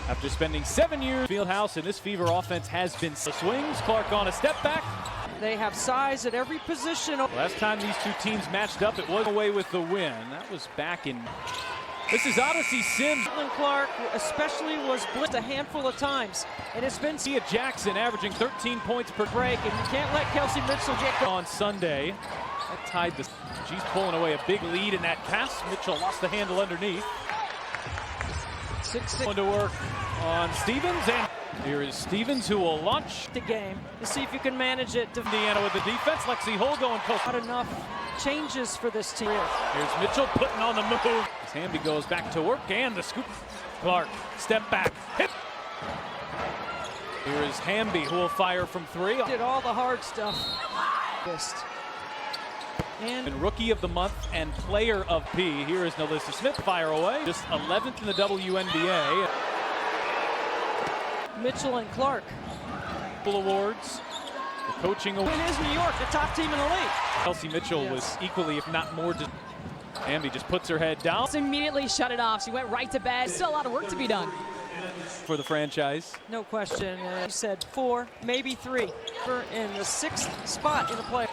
After spending 7 years Fieldhouse, and this Fever offense has been swings. Clark on a step back. They have size at every position. Last time these two teams matched up, it was away with the win. That was back in. This is Odyssey Sims. Clark especially was blitzed a handful of times, and it's been Sia Jackson averaging 13 points per break, and you can't let Kelsey Mitchell get on Sunday. That tied the. She's pulling away a big lead in that pass. Mitchell lost the handle underneath. 6-6. Going to work on Stevens, and here is Stevens, who will launch the game to see if you can manage it. Indiana with the defense. Lexi Hull going coast. Not enough changes for this team. Here's Mitchell putting on the move. As Hamby goes back to work, and the scoop. Clark, step back, hit. Here is Hamby, who will fire from three. Did all the hard stuff. And Rookie of the Month and Player of P. Here is Nalissa Smith, fire away. Just 11th in the WNBA. Mitchell and Clark. Awards. The coaching award. It is New York, the top team in the league. Kelsey Mitchell was equally, if not more, Hamby just puts her head down. Just immediately shut it off. She went right to bed. Still a lot of work to be done for the franchise. No question. You said 4, maybe 3. We're in the 6th spot in the play.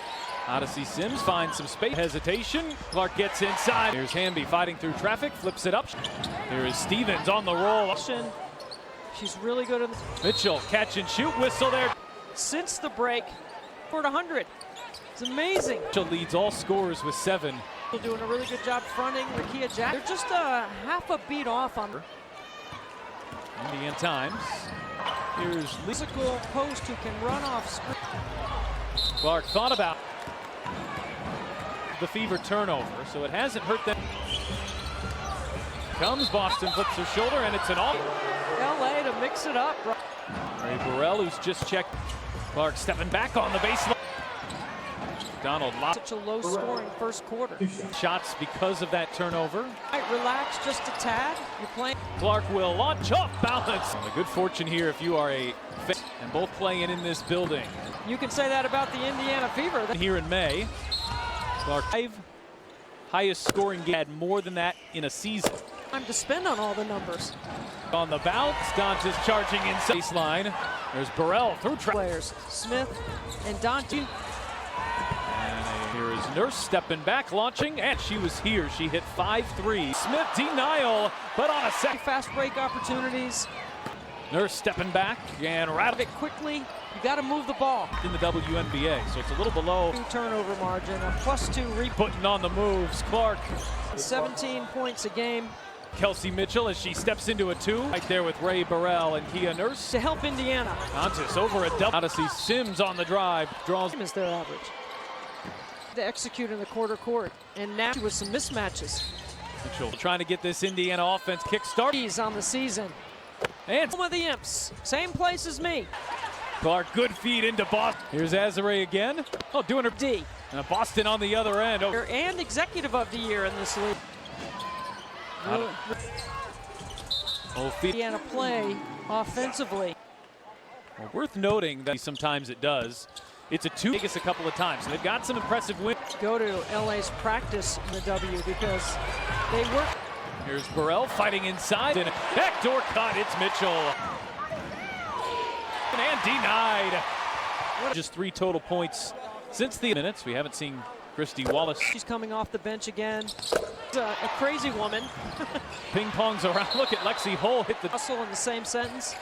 Odyssey Sims finds some space. Hesitation. Clark gets inside. Here's Hamby fighting through traffic. Flips it up. Here is Stevens on the roll. She's really good at Mitchell, catch and shoot. Whistle there. Since the break, for 100. It's amazing. Mitchell leads all scorers with 7. Doing a really good job fronting Rakia Jack. They're just a half a beat off on her. Indian times. Here's physical post who can run off screen. Clark thought about the Fever turnover, so it hasn't hurt them. Comes Boston, flips her shoulder, and it's an all. LA to mix it up. Ray Burrell, who's just checked. Clark stepping back on the baseline. Donald lost. Such a low-scoring first quarter. Shots because of that turnover. Right, relax just a tad. You're playing. Clark will launch off balance. And the good fortune here if you are a fan and both playing in this building. You can say that about the Indiana Fever. Here in May, Clark 5 highest scoring game, had more than that in a season. Time to spend on all the numbers. On the bounce, Dantas charging inside baseline. There's Burrell through players. Smith and Dante. And here is Nurse stepping back, launching, and she was here. She hit 5-3. Smith denial, but on a second. Fast break opportunities. Nurse stepping back and rattle it quickly. You got to move the ball. In the WNBA, so it's a little below. Turnover margin, a +2 putting on the moves. Clark. 17 points a game. Kelsey Mitchell as she steps into a 2. Right there with Ray Burrell and Kia Nurse. To help Indiana. Dantas over a double. Odyssey Sims on the drive. Draws. Is their average. To execute in the quarter court. And now with some mismatches. Mitchell trying to get this Indiana offense kick-started. He's on the season. And home of the Imps. Same place as me. Clark, good feed into Boston. Here's Azare again. Oh, doing her D. And Boston on the other end. Oh. And executive of the year in this league. Indiana play offensively. Well, worth noting that sometimes it does. It's a 2 Vegas a couple of times. So they've got some impressive wins. Go to LA's practice in the W because they work. Here's Burrell fighting inside. And backdoor cut. It's Mitchell. And denied. Just 3 total points since the minutes. We haven't seen Christy Wallace. She's coming off the bench again. A crazy woman. Ping pongs around. Look at Lexi Hull hit the hustle in the same sentence.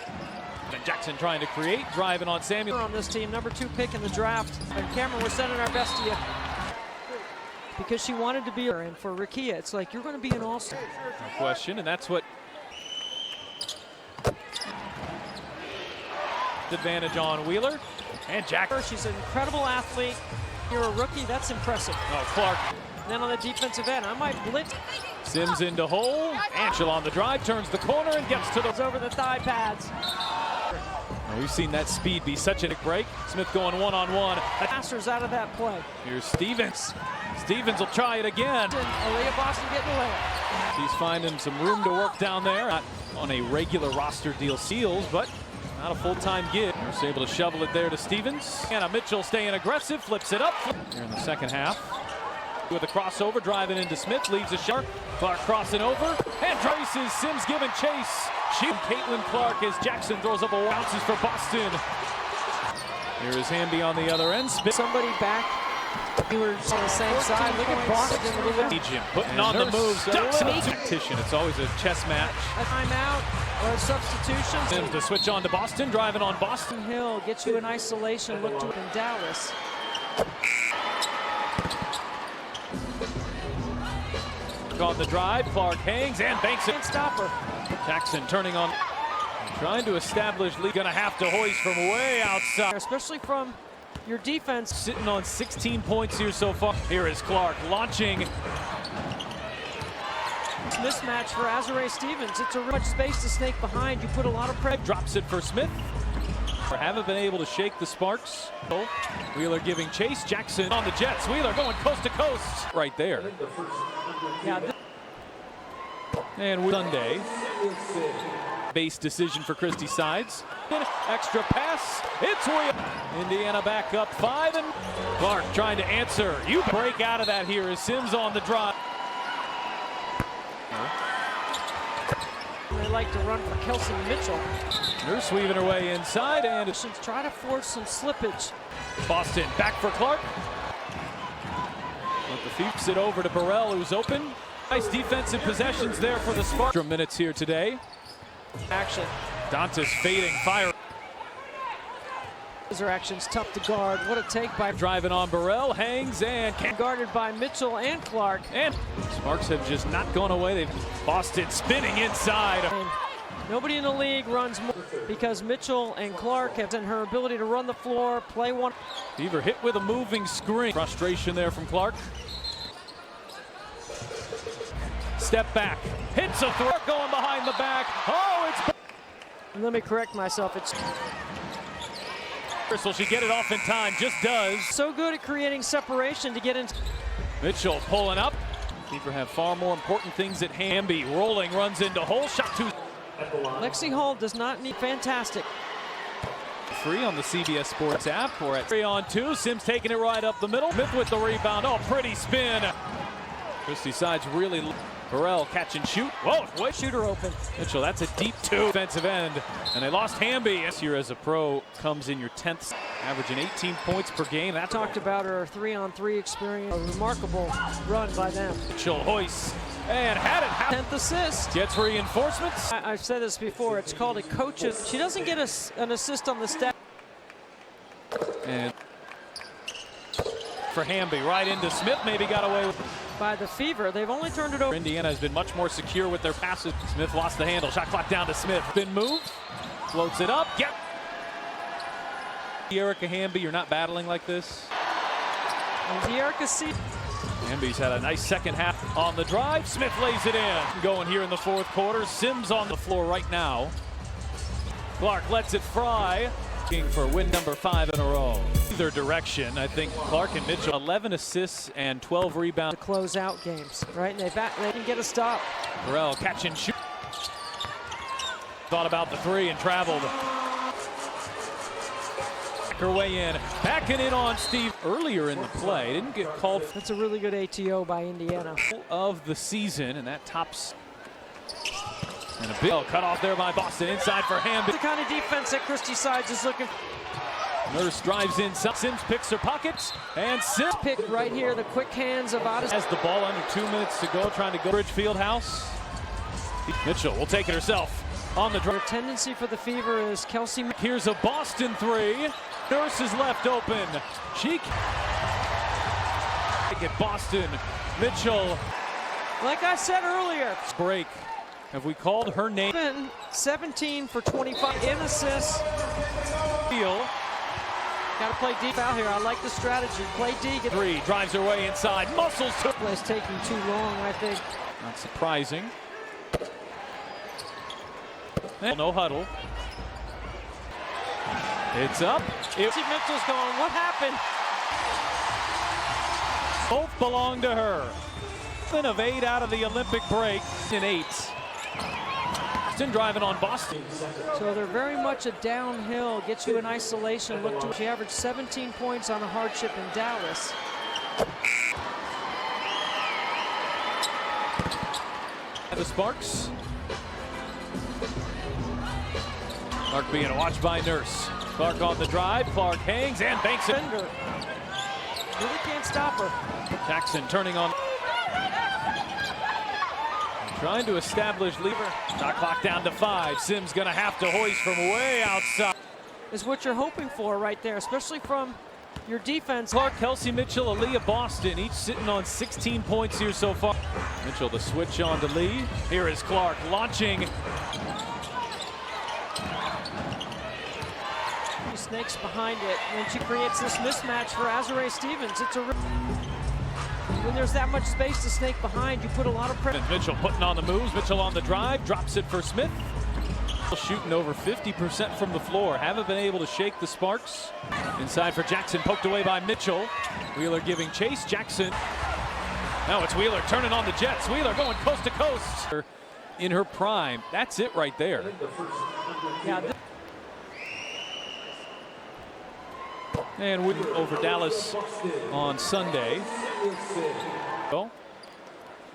And Jackson trying to create, driving on Samuel. On this team, number 2 pick in the draft. And Cameron, we're sending our best to you. Because she wanted to be her, and for Rakia, it's like you're going to be an all-star. No question, and that's what advantage on Wheeler and Jack. She's an incredible athlete. You're a rookie, that's impressive. Oh, Clark. And then on the defensive end, I might blitz. Sims into hole. Angel on the drive, turns the corner and gets to the over the thigh pads. Well, we've seen that speed be such a break. Smith going one-on-one. Passers out of that play. Here's Stevens. Stevens will try it again. Aaliyah Boston getting away. She's finding some room to work down there. Not on a regular roster deal, Seals, but not a full-time gig. Nurse able to shovel it there to Stevens. Anna Mitchell staying aggressive, flips it up. Here in the second half. With a crossover, driving into Smith, leaves a shot. Clark crossing over, and traces Sims giving chase. Caitlin Clark as Jackson throws up a bounces for Boston. Here is Hamby on the other end. Somebody back. We were on the same side. Look at Boston. Egypt putting on the moves. Tactician. It's always a chess match. A timeout or a substitution. To switch on to Boston, driving on Boston. Hill gets you in isolation. Look to it in Dallas. On the drive, Clark hangs and banks it. Can't stop her. Jackson turning on, trying to establish lead. Gonna have to hoist from way outside. Especially from your defense. Sitting on 16 points here so far. Here is Clark launching. Mismatch for Azurá Stevens. It's a much space to snake behind. You put a lot of pressure. Drops it for Smith. Haven't been able to shake the sparks. Wheeler giving chase. Jackson on the Jets. Wheeler going coast to coast. Right there. Yeah. And Sunday. Base decision for Christie Sides. Extra pass. It's Wheeler. Indiana back up 5 and Clark trying to answer. You break out of that here as Sims on the drive. They like to run for Kelsey Mitchell. Nurse weaving her way inside and try to force some slippage. Boston back for Clark. Let the feet sit over to Burrell, who's open. Nice defensive possessions there for the Sparks. Minutes here today. Action. Dantas fading fire. Those are actions tough to guard. What a take by driving on Burrell, hangs and guarded by Mitchell and Clark. And Sparks have just not gone away. They've Boston spinning inside. And nobody in the league runs more because Mitchell and Clark have done her ability to run the floor, play one. Fever hit with a moving screen. Frustration there from Clark. Step back, hits a throw, going behind the back. Oh, it's. And let me correct myself. It's. Will she get it off in time? Just does. So good at creating separation to get into. Mitchell pulling up. Fever have far more important things at hand. Hamby rolling, runs into hole, shot two. Lexi Hall does not need fantastic. Free on the CBS Sports app. We're at 3-on-2. Sims taking it right up the middle. Smith with the rebound. Oh, pretty spin. Christie Sides really. Burrell catch and shoot. Whoa, what? Shooter open. Mitchell, that's a deep 2 defensive end. And they lost Hamby. This year as a pro comes in your 10th, averaging 18 points per game. That talked about her 3-on-3 experience. A remarkable run by them. Mitchell hoists and had it. 10th assist. Gets reinforcements. I've said this before. It's called a coach's. She doesn't get an assist on the stat. And for Hamby, right into Smith. Maybe got away with. By the Fever, they've only turned it over. Indiana has been much more secure with their passes. Smith lost the handle. Shot clock down to Smith. Been moved. Floats it up. Yep. Erica Hamby, you're not battling like this. And Erica C. Hamby's had a nice second half on the drive. Smith lays it in. Going here in the 4th quarter. Sims on the floor right now. Clark lets it fly. For win number 5 in a row. Either direction, I think Clark and Mitchell 11 assists and 12 rebounds. To close out games, right? And they can get a stop. Burrell catch and shoot. Thought about the 3 and traveled. Back her way in, backing in on Steve earlier in the play. Didn't get called. That's a really good ATO by Indiana. Of the season, and that tops. And a big cut off there by Boston inside for Hamby. The kind of defense that Christie Sides is looking for. Nurse drives in. Sims picks her pockets. And Sims pick right here. The quick hands of Odyssey. Has the ball under 2 minutes to go. Trying to go Bridge Fieldhouse. Mitchell will take it herself. On the drive. The tendency for the Fever is Kelsey. Here's a Boston 3. Nurse is left open. She get Boston. Mitchell. Like I said earlier. Break. Have we called her name? 17 for 25 in assists. Got to play D foul here. I like the strategy. Play D. 3 drives her way inside. Muscles to. It's taking too long, I think. Not surprising. No huddle. It's up. Mitchell's going. What happened? Both belong to her. 7 of 8 out of the Olympic break in 8. Driving on Boston. So they're very much a downhill, gets you in isolation. Look to she averaged 17 points on a hardship in Dallas. The Sparks. Clark being watched by Nurse. Clark on the drive. Clark hangs and banks it. Really can't stop her. Jackson turning on. Trying to establish lever. Shot clock down to 5. Sims gonna have to hoist from way outside. Is what you're hoping for right there, especially from your defense. Clark, Kelsey Mitchell, Aaliyah Boston, each sitting on 16 points here so far. Mitchell the switch on to Lee. Here is Clark launching. She snakes behind it, and then she creates this mismatch for Azurá Stevens. It's a when there's that much space to snake behind, you put a lot of pressure. Mitchell putting on the moves. Mitchell on the drive, drops it for Smith. Shooting over 50% from the floor. Haven't been able to shake the sparks. Inside for Jackson, poked away by Mitchell. Wheeler giving chase. Jackson. Now it's Wheeler turning on the Jets. Wheeler going coast to coast. In her prime. That's it right there. Yeah. And over Dallas on Sunday. Kind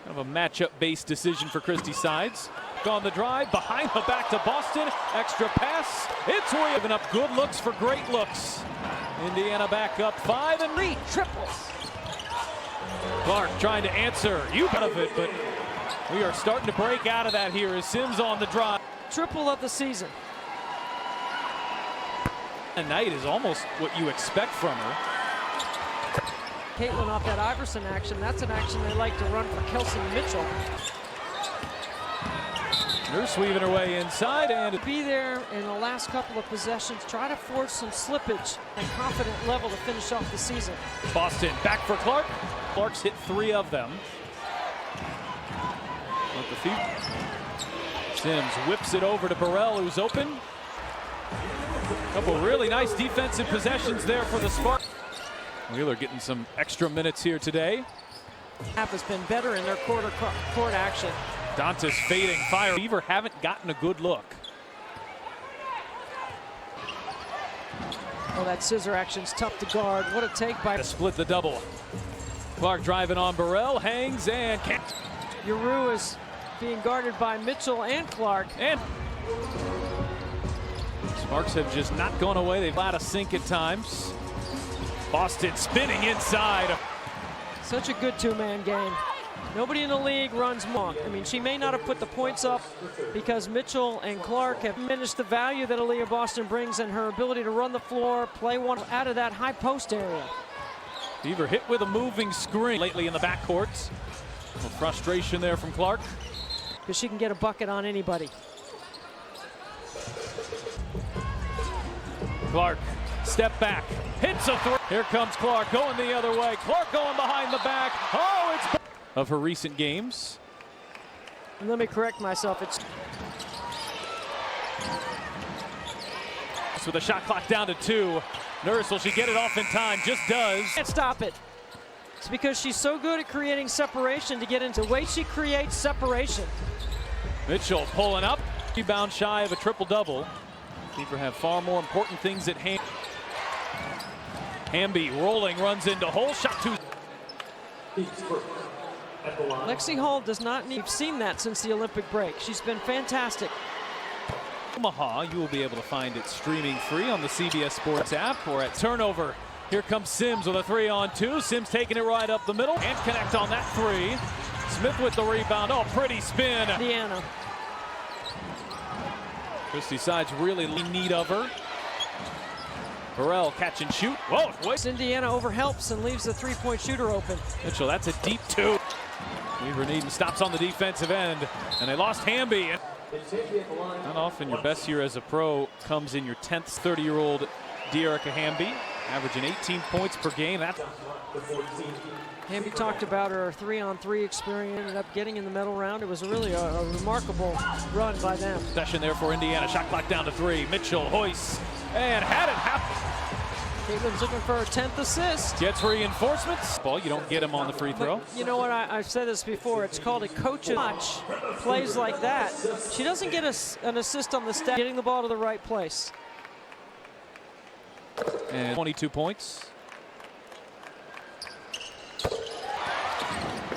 of a matchup-based decision for Christie Sides. On the drive, behind the back to Boston. Extra pass. It's giving up good looks for great looks. Indiana back up 5 and 3 triples. Clark trying to answer. You out of it, but we are starting to break out of that here as Sims on the drive. Triple of the season. Tonight is almost what you expect from her. Caitlin off that Iverson action. That's an action they like to run for Kelsey Mitchell. Nurse weaving her way inside and be there in the last couple of possessions. Try to force some slippage and confident level to finish off the season. Boston back for Clark. Clark's hit 3 of them. With the feet. Sims whips it over to Burrell, who's open. Couple really nice defensive possessions there for the Sparks. Wheeler getting some extra minutes here today. Half has been better in their court action. Dantas fading fire. Beaver haven't gotten a good look. Oh, that scissor action's tough to guard. What a take by. To split the double. Clark driving on Burrell, hangs and can't. Uru is being guarded by Mitchell and Clark. And Sparks have just not gone away. They've had a sink at times. Boston spinning inside. Such a good two-man game. Nobody in the league runs more. I mean, she may not have put the points up because Mitchell and Clark have diminished the value that Aaliyah Boston brings and her ability to run the floor, play one out of that high post area. Beaver hit with a moving screen lately in the backcourt. A little frustration there from Clark. Because she can get a bucket on anybody. Clark, step back, hits a three. Here comes Clark going the other way. Clark going behind the back. Oh, it's of her recent games. And let me correct myself. It's with a shot clock down to 2. Nurse, will she get it off in time? Just does. Can't stop it. It's because she's so good at creating separation to get into the way she creates separation. Mitchell pulling up. Rebound shy of a triple-double. Beaver have far more important things at hand. Hamby rolling, runs into hole. Shot 2. Lexi Hall does not need. We've seen that since the Olympic break. She's been fantastic. Omaha, you will be able to find it streaming free on the CBS Sports app or at turnover. Here comes Sims with a 3-on-2. Sims taking it right up the middle and connect on that 3. Smith with the rebound. Oh, pretty spin. Indiana. Christie Sides really in need of her. Burrell catch and shoot. Whoa, wait. Indiana overhelps and leaves the three-point shooter open. Mitchell, that's a deep 2. Weaver Needham stops on the defensive end, and they lost Hamby. Not often your best year as a pro comes in your 10th. 30-year-old De'Erica Hamby, averaging 18 points per game. That's Hamby talked about her 3-on-3 experience, ended up getting in the medal round. It was really a remarkable run by them. Session there for Indiana. Shot clock down to 3. Mitchell hoists and had it happen. Caitlin's looking for her 10th assist. Gets reinforcements. Ball, you don't get him on the free throw. But you know what? I've said this before. It's called a coach's watch. Plays like that. She doesn't get an assist on the step, getting the ball to the right place. And 22 points.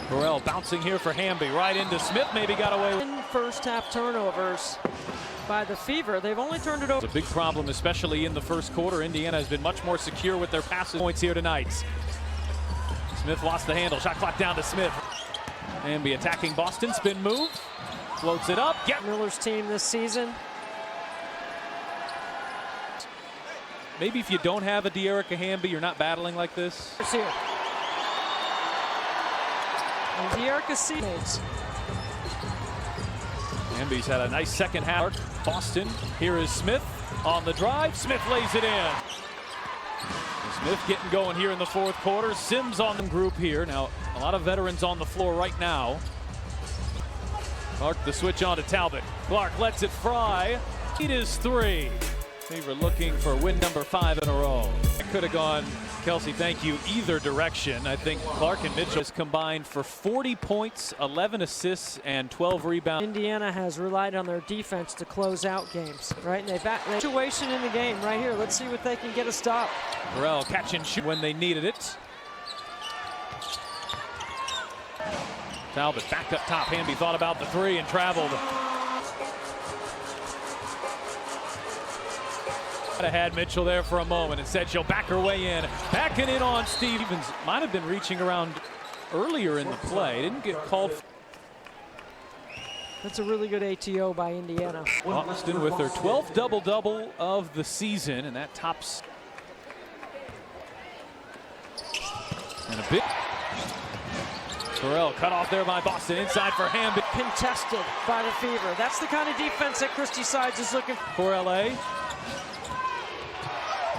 Burrell bouncing here for Hamby. Right into Smith. Maybe got away with First half turnovers. by the Fever. They've only turned it over. It's a big problem, especially in the first quarter. Indiana has been much more secure with their passes points here tonight. Smith lost the handle. Shot clock down to Smith. And be attacking Boston. Spin move. Floats it up. Miller's team this season. Maybe if you don't have a De'Erica Hamby, you're not battling like this. It's here. And De'Erica's teammates. Hamby's had a nice second half. Boston. Here is Smith on the drive. Smith lays it in. Smith getting going here in the fourth quarter. Sims on the group here. Now, a lot of veterans on the floor right now. Clark the switch on to Talbot. Clark lets it fly. It is 3. Fever looking for win number 5 in a row. It could have gone, Kelsey, thank you, either direction. I think Clark and Mitchell has combined for 40 points, 11 assists, and 12 rebounds. Indiana has relied on their defense to close out games, right? And they've got the situation in the game right here. Let's see what they can get a stop. Burrell catch and shoot when they needed it. Talbot back up top. Hamby thought about the 3 and traveled. Had Mitchell there for a moment and said she'll back her way in. Backing in on Stevens. Might have been reaching around earlier in the play. Didn't get called. That's a really good ATO by Indiana. Boston with their 12th double-double of the season, and that tops. And a bit. Burrell cut off there by Boston. Inside for Hamby. Contested by the Fever. That's the kind of defense that Christy Sides is looking for LA.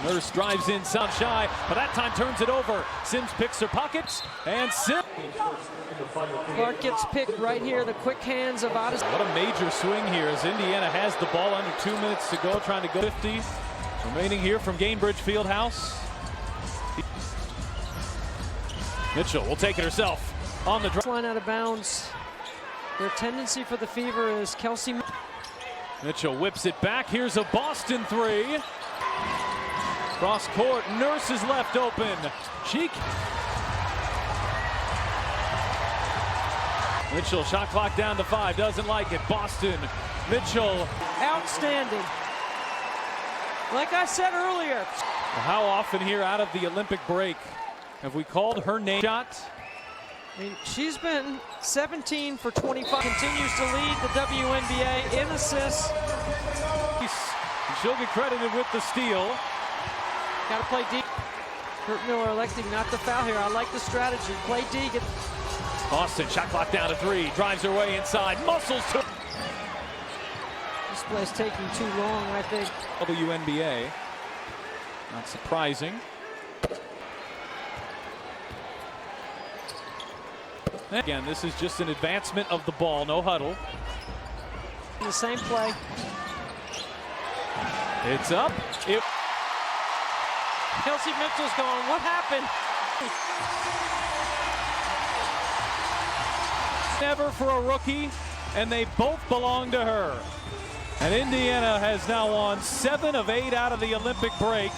Nurse drives in, sound shy, but that time turns it over. Sims picks her pockets, and Sims. Clark gets picked right here. The quick hands of Otis. What a major swing here as Indiana has the ball under 2 minutes to go, trying to go 50. Remaining here from Gainbridge Fieldhouse. Mitchell will take it herself on the drive. Line out of bounds. Their tendency for the Fever is Kelsey. Mitchell whips it back. Here's a Boston 3. Cross court, Nurse is left open. Cheek. Mitchell, shot clock down to 5, doesn't like it. Boston, Mitchell. Outstanding. Like I said earlier. How often here out of the Olympic break have we called her name? Shot. I mean, she's been 17 for 25. Continues to lead the WNBA in assists. She'll get credited with the steal. Got to play deep. Kurt Miller electing not to foul here. I like the strategy. Play D. Boston, shot clock down to 3. Drives her way inside. Muscles to. This play's taking too long, I think. WNBA. Not surprising. Again, this is just an advancement of the ball. No huddle. The same play. It's up. Kelsey Mitchell's going, what happened? Never for a rookie, and they both belong to her. And Indiana has now won 7 of 8 out of the Olympic break.